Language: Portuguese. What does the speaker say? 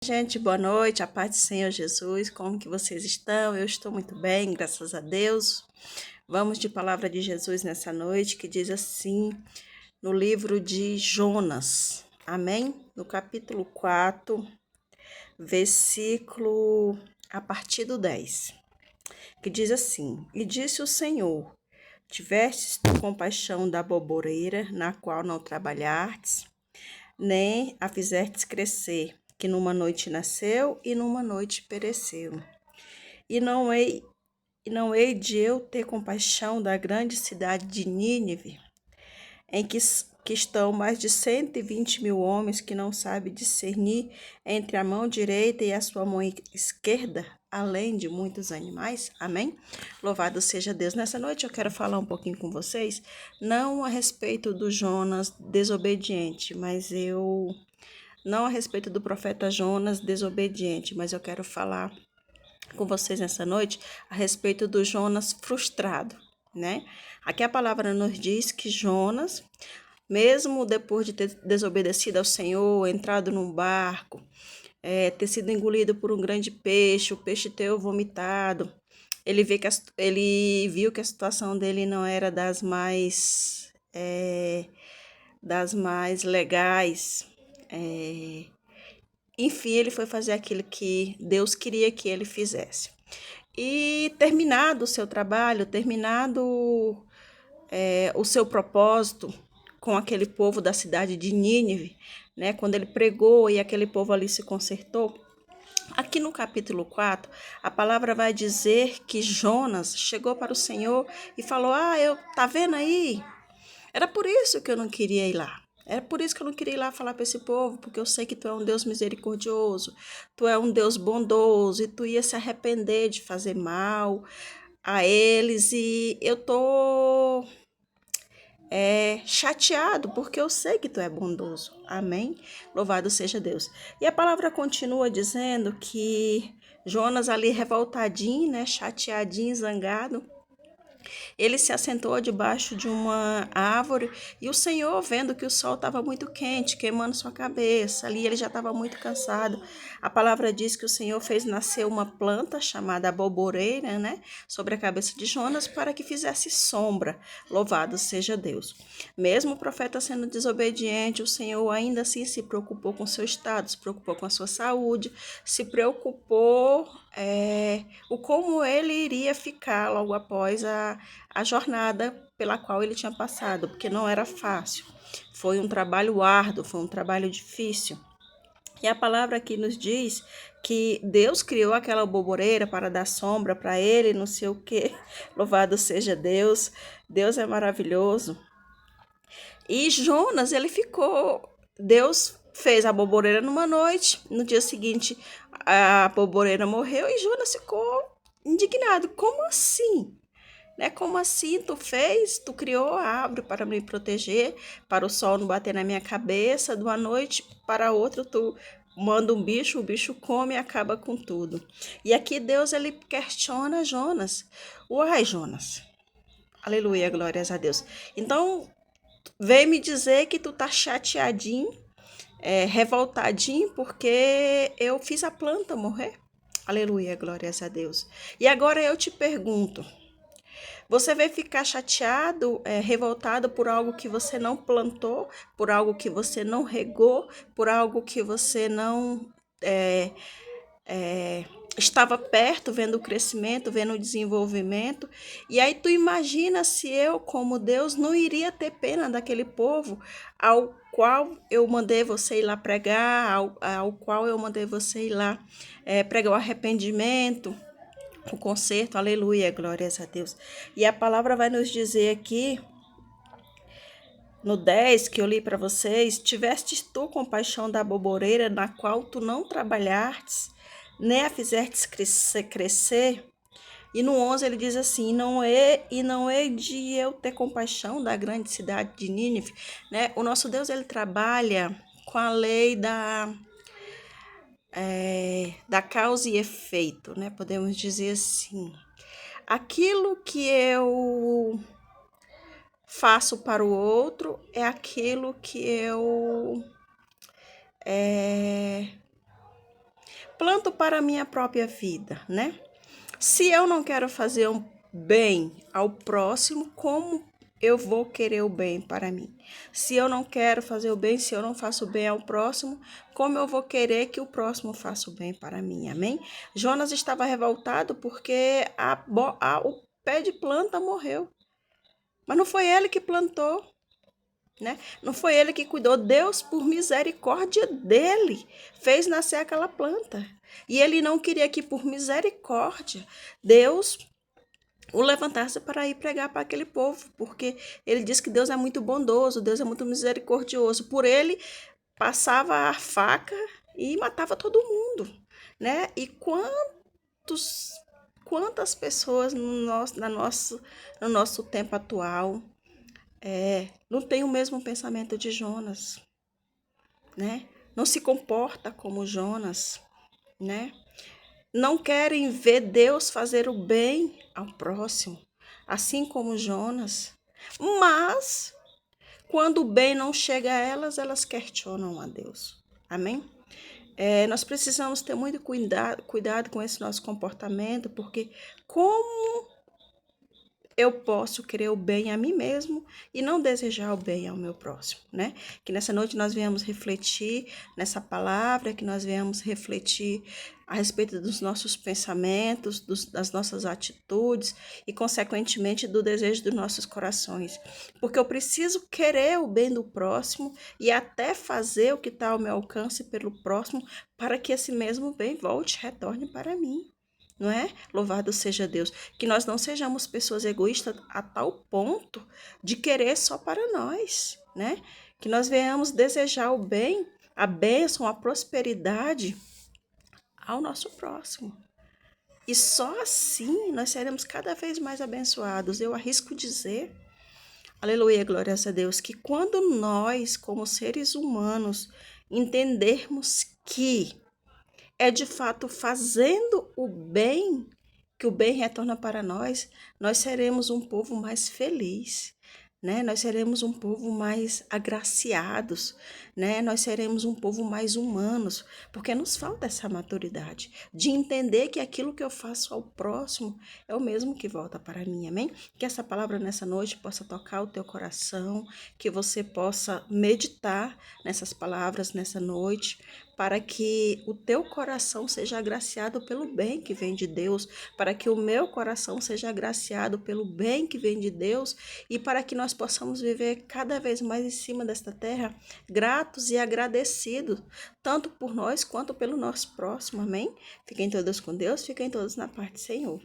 Gente, boa noite, a paz do Senhor Jesus, como que vocês estão? Eu estou muito bem, graças a Deus. Vamos de palavra de Jesus nessa noite, que diz assim, no livro de Jonas, amém? No capítulo 4, versículo a partir do 10, que diz assim, E disse o Senhor, tivestes tu compaixão da boboreira, na qual não trabalhastes, nem a fizestes crescer, que numa noite nasceu e numa noite pereceu. E não hei de eu ter compaixão da grande cidade de Nínive, em que estão mais de 120 mil homens que não sabem discernir entre a mão direita e a sua mão esquerda, além de muitos animais. Amém? Louvado seja Deus. Nessa noite eu quero falar um pouquinho com vocês, não a respeito do Jonas desobediente, não a respeito do profeta Jonas desobediente, mas eu quero falar com vocês nessa noite a respeito do Jonas frustrado, né? Aqui a palavra nos diz que Jonas, mesmo depois de ter desobedecido ao Senhor, entrado num barco, ter sido engolido por um grande peixe, o peixe ter vomitado, ele viu que a situação dele não era das mais legais. Enfim, ele foi fazer aquilo que Deus queria que ele fizesse. E terminado o seu trabalho, terminado o seu propósito com aquele povo da cidade de Nínive, né, quando ele pregou e aquele povo ali se consertou, aqui no capítulo 4, a palavra vai dizer que Jonas chegou para o Senhor e falou, tá vendo aí? Era por isso que eu não queria ir lá. Era por isso que eu não queria ir lá falar para esse povo, porque eu sei que tu é um Deus misericordioso, tu é um Deus bondoso e tu ia se arrepender de fazer mal a eles. E eu tô chateado, porque eu sei que tu é bondoso. Amém? Louvado seja Deus. E a palavra continua dizendo que Jonas ali revoltadinho, né, chateadinho, zangado, ele se assentou debaixo de uma árvore e o Senhor, vendo que o sol estava muito quente, queimando sua cabeça, ali ele já estava muito cansado. A palavra diz que o Senhor fez nascer uma planta chamada aboboreira, né, sobre a cabeça de Jonas para que fizesse sombra. Louvado seja Deus. Mesmo o profeta sendo desobediente, o Senhor ainda assim se preocupou com seu estado, se preocupou com a sua saúde, se preocupou o como ele iria ficar logo após a jornada pela qual ele tinha passado, porque não era fácil. Foi um trabalho árduo, foi um trabalho difícil. E a palavra aqui nos diz que Deus criou aquela boboreira para dar sombra para ele, não sei o quê. Louvado seja Deus. Deus é maravilhoso. E Jonas, ele ficou... Deus fez a boboreira numa noite, no dia seguinte a boboreira morreu e Jonas ficou indignado. Como assim? Né? Como assim tu fez? Tu criou a árvore para me proteger, para o sol não bater na minha cabeça, de uma noite para outra tu manda um bicho, o bicho come e acaba com tudo. E aqui Deus ele questiona Jonas. Uai, Jonas. Aleluia, glórias a Deus. Então, vem me dizer que tu tá chateadinho, revoltadinho, porque eu fiz a planta morrer. Aleluia, glórias a Deus. E agora eu te pergunto, você vai ficar chateado, revoltado por algo que você não plantou, por algo que você não regou, por algo que você não estava perto, vendo o crescimento, vendo o desenvolvimento. E aí tu imagina se eu, como Deus, não iria ter pena daquele povo ao qual eu mandei você ir lá pregar, ao qual eu mandei você ir lá pregar o arrependimento, o conserto, aleluia, glórias a Deus. E a palavra vai nos dizer aqui, no 10 que eu li para vocês, tivestes tu compaixão da boboreira na qual tu não trabalhastes, nem a fizestes crescer. E no 11 ele diz assim, não é de eu ter compaixão da grande cidade de Nínive, né? O nosso Deus, ele trabalha com a lei da causa e efeito, né? Podemos dizer assim, aquilo que eu faço para o outro é aquilo que eu planto para a minha própria vida, né? Se eu não quero fazer um bem ao próximo, como eu vou querer o bem para mim? Se eu não quero fazer o bem, se eu não faço o bem ao próximo, como eu vou querer que o próximo faça o bem para mim? Amém? Jonas estava revoltado porque o pé de planta morreu. Mas não foi ele que plantou, né? Não foi ele que cuidou. Deus, por misericórdia dele, fez nascer aquela planta. E ele não queria que, por misericórdia, Deus o levantasse para ir pregar para aquele povo, porque ele diz que Deus é muito bondoso, Deus é muito misericordioso. Por ele, passava a faca e matava todo mundo, né? E quantas pessoas no nosso tempo atual não tem o mesmo pensamento de Jonas, né? Não se comporta como Jonas, né? Não querem ver Deus fazer o bem ao próximo, assim como Jonas. Mas, quando o bem não chega a elas, elas questionam a Deus. Amém? Nós precisamos ter muito cuidado com esse nosso comportamento, porque como eu posso querer o bem a mim mesmo e não desejar o bem ao meu próximo, né? Que nessa noite nós venhamos refletir nessa palavra, que nós venhamos refletir a respeito dos nossos pensamentos, das nossas atitudes e, consequentemente, do desejo dos nossos corações. Porque eu preciso querer o bem do próximo e até fazer o que está ao meu alcance pelo próximo para que esse mesmo bem volte, retorne para mim. Não é? Louvado seja Deus. Que nós não sejamos pessoas egoístas a tal ponto de querer só para nós, né? Que nós venhamos desejar o bem, a bênção, a prosperidade ao nosso próximo. E só assim nós seremos cada vez mais abençoados. Eu arrisco dizer, aleluia, glórias a Deus, que quando nós, como seres humanos, entendermos que é de fato fazendo o bem que o bem retorna para nós, nós seremos um povo mais feliz, né? Nós seremos um povo mais agraciados, né? Nós seremos um povo mais humanos, porque nos falta essa maturidade de entender que aquilo que eu faço ao próximo é o mesmo que volta para mim, amém? Que essa palavra nessa noite possa tocar o teu coração, que você possa meditar nessas palavras nessa noite, para que o teu coração seja agraciado pelo bem que vem de Deus, para que o meu coração seja agraciado pelo bem que vem de Deus e para que nós possamos viver cada vez mais em cima desta terra, gratos e agradecidos, tanto por nós quanto pelo nosso próximo, amém? Fiquem todos com Deus, fiquem todos na parte do Senhor.